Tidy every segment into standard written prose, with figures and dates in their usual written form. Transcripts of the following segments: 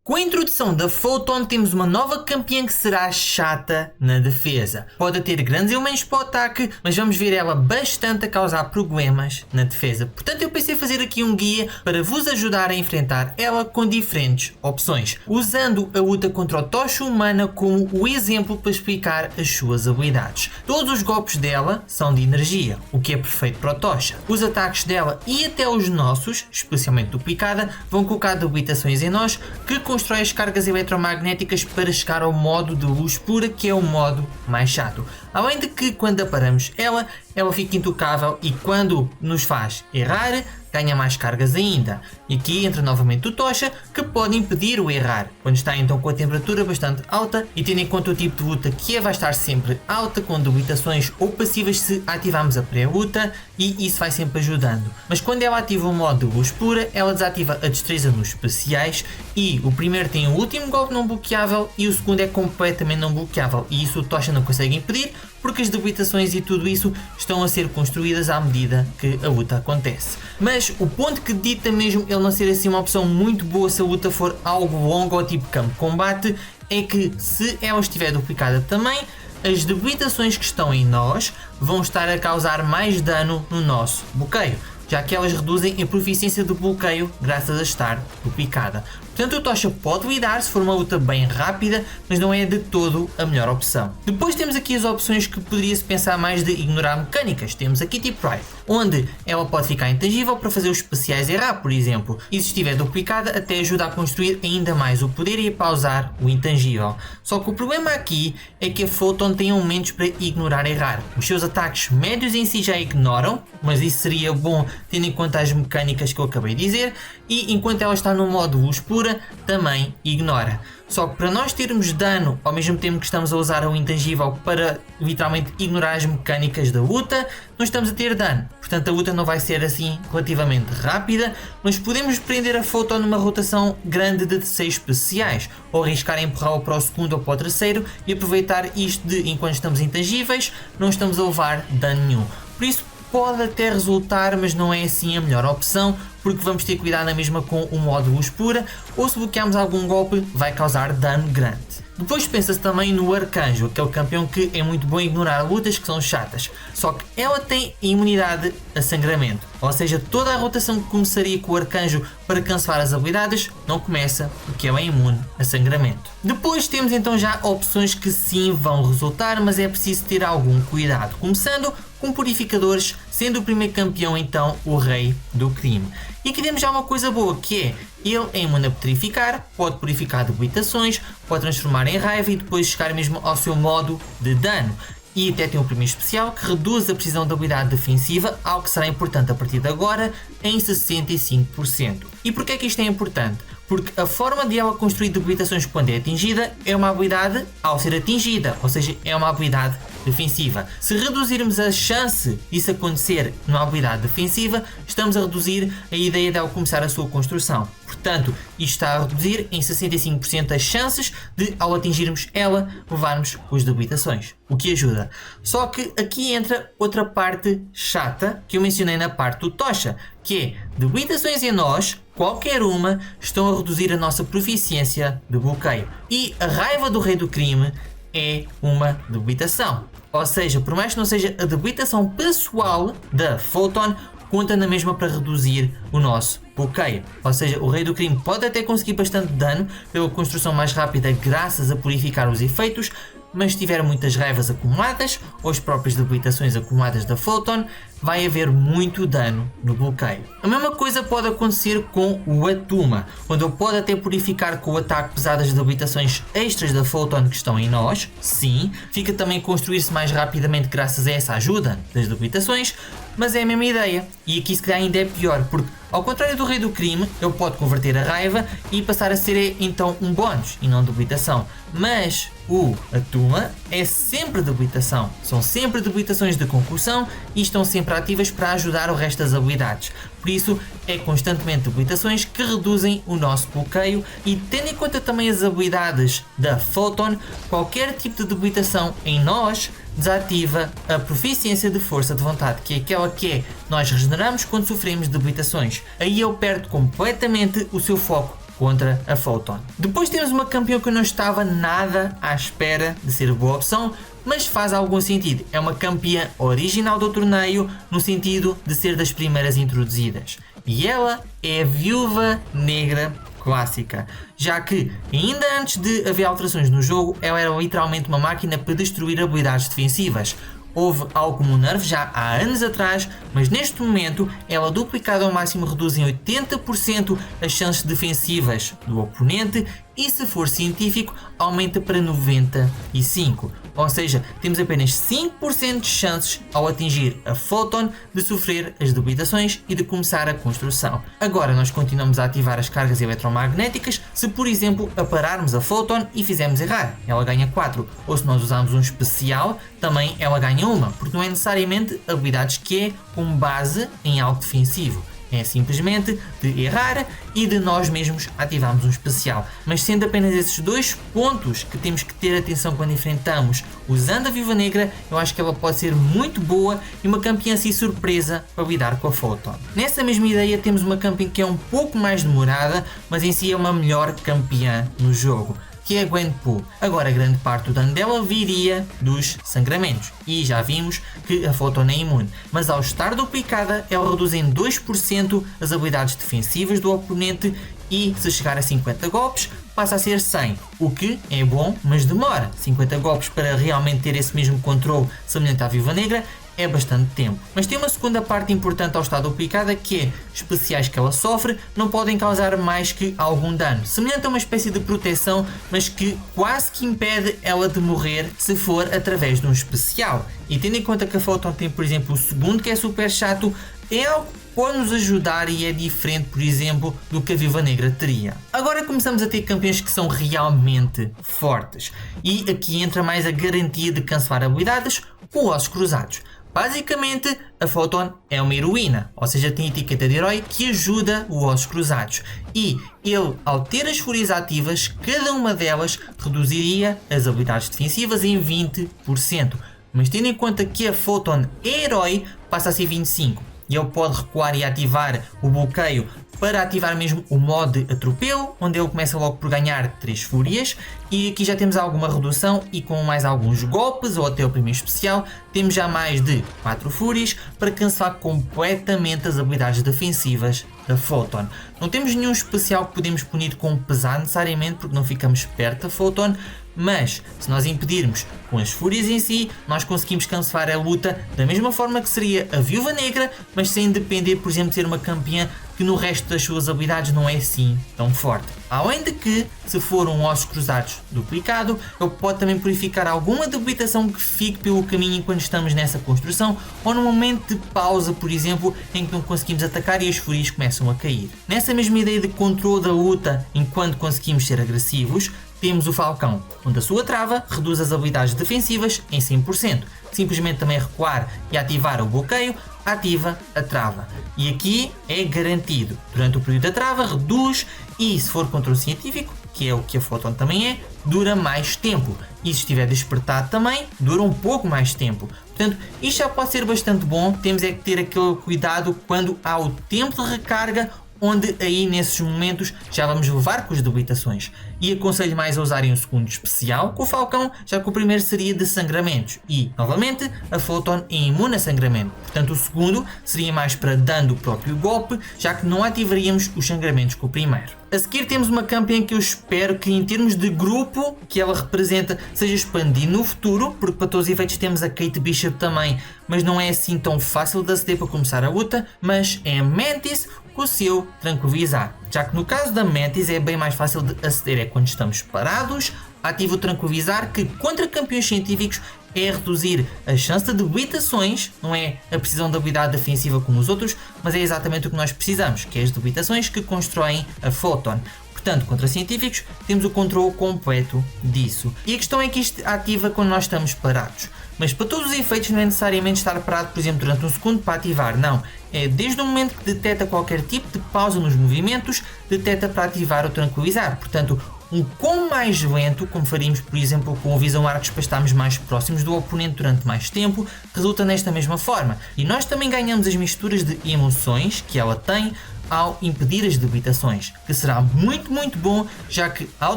Com a introdução da Photon temos uma nova campeã que será chata na defesa. Pode ter grandes elementos para o ataque, mas vamos ver ela bastante a causar problemas na defesa. Portanto eu pensei fazer aqui um guia para vos ajudar a enfrentar ela com diferentes opções, usando a luta contra o Tocha Humana como o exemplo para explicar as suas habilidades. Todos os golpes dela são de energia, o que é perfeito para o Tocha. Os ataques dela e até os nossos, especialmente do Picada, vão colocar debilitações em nós que constrói as cargas eletromagnéticas para chegar ao modo de luz pura, que é o modo mais chato. Além de que quando aparamos ela fica intocável e quando nos faz errar, ganha mais cargas ainda. E aqui entra novamente o Tocha, que pode impedir o errar, quando está então com a temperatura bastante alta e tendo em conta o tipo de luta que vai estar sempre alta, com debilitações ou passivas se ativarmos a pré-luta, e isso vai sempre ajudando. Mas quando ela ativa o modo de luz pura, ela desativa a destreza nos especiais e o primeiro tem o último golpe não bloqueável e o segundo é completamente não bloqueável, e isso o Tocha não consegue impedir porque as debilitações e tudo isso estão a ser construídas à medida que a luta acontece. Mas o ponto que dita mesmo ele não ser assim uma opção muito boa se a luta for algo longo ou tipo campo de combate, é que se ela estiver duplicada também, as debilitações que estão em nós vão estar a causar mais dano no nosso bloqueio, já que elas reduzem a proficiência do bloqueio graças a estar duplicada. Portanto o Tocha pode lidar se for uma luta bem rápida, mas não é de todo a melhor opção. Depois temos aqui as opções que poderia-se pensar mais de ignorar mecânicas. Temos aqui Tip Ride, onde ela pode ficar intangível para fazer os especiais errar, por exemplo, e se estiver duplicada até ajuda a construir ainda mais o poder e a pausar o intangível. Só que o problema aqui é que a Photon tem aumentos para ignorar errar. Os seus ataques médios em si já ignoram, mas isso seria bom tendo em conta as mecânicas que eu acabei de dizer, e enquanto ela está no modo luz pura também ignora. Só que para nós termos dano ao mesmo tempo que estamos a usar o intangível para literalmente ignorar as mecânicas da luta, não estamos a ter dano. Portanto a luta não vai ser assim relativamente rápida, mas podemos prender a Photon numa rotação grande de 6 especiais, ou arriscar a empurrá-la para o segundo ou para o terceiro e aproveitar isto de enquanto estamos intangíveis não estamos a levar dano nenhum. Por isso pode até resultar, mas não é assim a melhor opção, porque vamos ter cuidado na mesma com o modo luz pura, ou se bloquearmos algum golpe vai causar dano grande. Depois pensa-se também no Arcanjo, aquele campeão que é muito bom em ignorar lutas que são chatas, só que ela tem imunidade a sangramento, ou seja, toda a rotação que começaria com o Arcanjo para cancelar as habilidades não começa porque ela é imune a sangramento. Depois temos então já opções que sim vão resultar, mas é preciso ter algum cuidado, começando com purificadores, sendo o primeiro campeão então o Rei do Crime. E aqui temos já uma coisa boa, que é, ele é imune a petrificar, pode purificar debilitações, pode transformar em raiva e depois chegar mesmo ao seu modo de dano. E até tem um primeiro especial que reduz a precisão da habilidade defensiva, algo que será importante a partir de agora, em 65%. E porquê é que isto é importante? Porque a forma de ela construir debilitações quando é atingida é uma habilidade ao ser atingida, ou seja, é uma habilidade defensiva. Se reduzirmos a chance disso acontecer numa habilidade defensiva, estamos a reduzir a ideia dela começar a sua construção. Portanto, isto está a reduzir em 65% as chances de, ao atingirmos ela, levarmos as debilitações, o que ajuda. Só que aqui entra outra parte chata que eu mencionei na parte do Tocha, que é debilitações em nós, qualquer uma, estão a reduzir a nossa proficiência de bloqueio. E a raiva do Rei do Crime é uma debilitação. Ou seja, por mais que não seja a debilitação pessoal da Photon, conta na mesma para reduzir o nosso bloqueio. Ou seja, o Rei do Crime pode até conseguir bastante dano pela construção mais rápida graças a purificar os efeitos, mas se tiver muitas raivas acumuladas ou as próprias debilitações acumuladas da Photon, vai haver muito dano no bloqueio. A mesma coisa pode acontecer com o Atuma, onde ele pode até purificar com o ataque pesado as debilitações extras da Photon que estão em nós, sim, fica também a construir-se mais rapidamente graças a essa ajuda das debilitações, mas é a mesma ideia, e aqui se calhar ainda é pior, porque ao contrário do Rei do Crime, ele pode converter a raiva e passar a ser então um bónus e não debilitação, mas o Atuma é sempre debilitação, são sempre debilitações de concussão e estão sempre ativas para ajudar o resto das habilidades. Por isso é constantemente debilitações que reduzem o nosso bloqueio, e tendo em conta também as habilidades da Photon, qualquer tipo de debilitação em nós desativa a proficiência de força de vontade, que é aquela que nós regeneramos quando sofremos debilitações. Aí ele perde completamente o seu foco contra a Photon. Depois temos uma campeã que eu não estava nada à espera de ser boa opção, mas faz algum sentido. É uma campeã original do torneio, no sentido de ser das primeiras introduzidas. E ela é a Viúva Negra clássica, já que ainda antes de haver alterações no jogo, ela era literalmente uma máquina para destruir habilidades defensivas. Houve algo como um nerf já há anos atrás, mas neste momento ela duplicada ao máximo reduz em 80% as chances defensivas do oponente e, se for científico, aumenta para 95%. Ou seja, temos apenas 5% de chances ao atingir a Photon de sofrer as debilitações e de começar a construção. Agora nós continuamos a ativar as cargas eletromagnéticas se, por exemplo, apararmos a Photon e fizermos errar, ela ganha 4. Ou se nós usarmos um especial, também ela ganha 1, porque não é necessariamente habilidades que é com base em algo defensivo. É simplesmente de errar e de nós mesmos ativarmos um especial. Mas sendo apenas esses dois pontos que temos que ter atenção quando enfrentamos usando a Viúva Negra, eu acho que ela pode ser muito boa e uma campeã assim surpresa para lidar com a Photon. Nessa mesma ideia temos uma campeã que é um pouco mais demorada, mas em si é uma melhor campeã no jogo, que é a Gwenpool. Agora, grande parte do dano dela viria dos sangramentos, e já vimos que a Photon é imune, mas ao estar duplicada, ela reduz em 2% as habilidades defensivas do oponente e, se chegar a 50 golpes, passa a ser 100, o que é bom, mas demora. 50 golpes para realmente ter esse mesmo controle semelhante à Viúva Negra é bastante tempo. Mas tem uma segunda parte importante ao estar duplicada, que é especiais que ela sofre não podem causar mais que algum dano, semelhante a uma espécie de proteção, mas que quase que impede ela de morrer se for através de um especial. E tendo em conta que a Photon tem, por exemplo, o segundo, que é super chato, é algo que pode nos ajudar e é diferente, por exemplo, do que a Viúva Negra teria. Agora começamos a ter campeões que são realmente fortes, e aqui entra mais a garantia de cancelar habilidades com ossos cruzados. Basicamente, a Photon é uma heroína, ou seja, tem etiqueta de herói que ajuda os ossos cruzados. E ele, ao ter as fúrias ativas, cada uma delas reduziria as habilidades defensivas em 20%. Mas tendo em conta que a Photon é herói, passa a ser 25%. E ele pode recuar e ativar o bloqueio para ativar mesmo o modo de atropelo, onde ele começa logo por ganhar 3 fúrias, e aqui já temos alguma redução e com mais alguns golpes ou até o primeiro especial temos já mais de 4 fúrias para cancelar completamente as habilidades defensivas da Photon. Não temos nenhum especial que podemos punir com pesar necessariamente, porque não ficamos perto da Photon, mas se nós impedirmos com as fúrias em si, nós conseguimos cancelar a luta da mesma forma que seria a Viúva Negra, mas sem depender, por exemplo, de ser uma campeã que no resto das suas habilidades não é assim tão forte. Além de que, se for um ossos cruzados duplicado, ele pode também purificar alguma debilitação que fique pelo caminho enquanto estamos nessa construção, ou no momento de pausa, por exemplo, em que não conseguimos atacar e as fúrias começam a cair. Nessa mesma ideia de controle da luta enquanto conseguimos ser agressivos, temos o Falcão, onde a sua trava reduz as habilidades defensivas em 100%. Simplesmente também recuar e ativar o bloqueio, ativa a trava. E aqui é garantido. Durante o período da trava reduz, e se for contra o científico, que é o que a Photon também é, dura mais tempo. E se estiver despertado também, dura um pouco mais tempo. Portanto, isto já pode ser bastante bom. Temos é que ter aquele cuidado quando há o tempo de recarga, onde aí nesses momentos já vamos levar com as debilitações. E aconselho mais a usarem o segundo especial com o Falcão, já que o primeiro seria de sangramentos. E, novamente, a Photon é imune a sangramento. Portanto, o segundo seria mais para dano do próprio golpe, já que não ativaríamos os sangramentos com o primeiro. A seguir temos uma campeã que eu espero que, em termos de grupo que ela representa, seja expandido no futuro, porque para todos os efeitos temos a Kate Bishop também, mas não é assim tão fácil de aceder para começar a luta, mas é a Mantis com o seu tranquilizar. Já que no caso da Mantis é bem mais fácil de aceder, é quando estamos parados, ativa o tranquilizar, que contra campeões científicos é reduzir a chance de debilitações, não é a precisão de habilidade defensiva como os outros, mas é exatamente o que nós precisamos, que é as debilitações que constroem a Photon. Portanto, contra científicos, temos o controle completo disso. E a questão é que isto ativa quando nós estamos parados. Mas para todos os efeitos não é necessariamente estar parado, por exemplo, durante um segundo para ativar, não. É desde o momento que detecta qualquer tipo de pausa nos movimentos, detecta para ativar ou tranquilizar. Portanto, um quão mais lento, como faríamos, por exemplo, com o Visão Arcos para estarmos mais próximos do oponente durante mais tempo, resulta nesta mesma forma. E nós também ganhamos as misturas de emoções que ela tem, ao impedir as debitações, que será muito bom, já que ao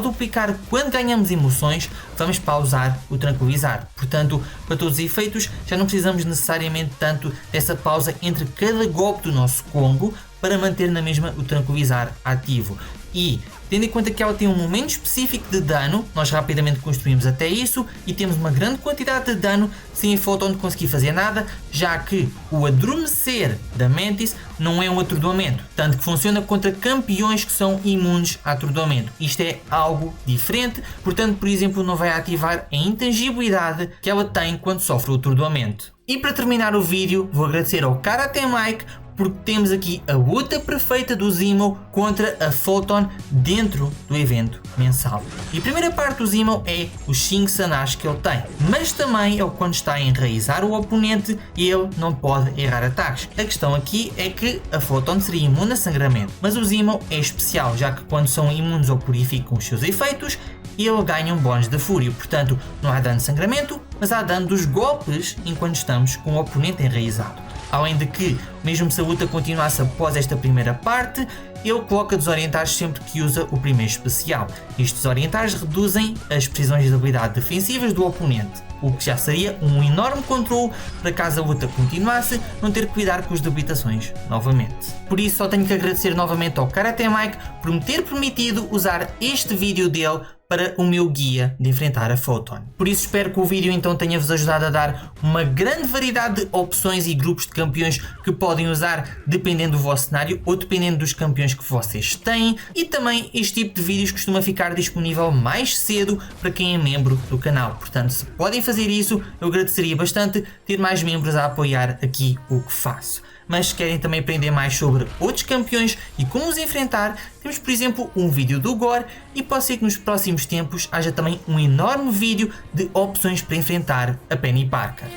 duplicar quando ganhamos emoções, vamos pausar o tranquilizar. Portanto, para todos os efeitos, já não precisamos necessariamente tanto dessa pausa entre cada golpe do nosso combo para manter na mesma o tranquilizar ativo. E, tendo em conta que ela tem um momento específico de dano, nós rapidamente construímos até isso e temos uma grande quantidade de dano sem a Photon conseguir fazer nada, já que o adormecer da Mantis não é um atordoamento, tanto que funciona contra campeões que são imunes a atordoamento. Isto é algo diferente, portanto, por exemplo, não vai ativar a intangibilidade que ela tem quando sofre o atordoamento. E para terminar o vídeo, vou agradecer ao Karate Mike, porque temos aqui a luta perfeita do Zemo contra a Photon dentro do evento mensal. E a primeira parte do Zemo é os 5 Sanás que ele tem, mas também é quando está a enraizar o oponente e ele não pode errar ataques. A questão aqui é que a Photon seria imune a sangramento, mas o Zemo é especial, já que quando são imunes ou purificam os seus efeitos, ele ganha um bónus de fúria, portanto não há dano de sangramento, mas há dano dos golpes enquanto estamos com o oponente enraizado. Além de que, mesmo se a luta continuasse após esta primeira parte, ele coloca desorientares sempre que usa o primeiro especial. Estes desorientares reduzem as precisões de habilidade defensivas do oponente, o que já seria um enorme controle para caso a luta continuasse, não ter que lidar com as debilitações novamente. Por isso só tenho que agradecer novamente ao Karate Mike por me ter permitido usar este vídeo dele para o meu guia de enfrentar a Photon. Por isso espero que o vídeo então tenha-vos ajudado a dar uma grande variedade de opções e grupos de campeões que podem usar dependendo do vosso cenário ou dependendo dos campeões que vocês têm, e também este tipo de vídeos costuma ficar disponível mais cedo para quem é membro do canal. Portanto, se podem fazer isso, eu agradeceria bastante ter mais membros a apoiar aqui o que faço. Mas se querem também aprender mais sobre outros campeões e como os enfrentar, temos por exemplo um vídeo do Gore, e pode ser que nos próximos tempos haja também um enorme vídeo de opções para enfrentar a Penny Parker.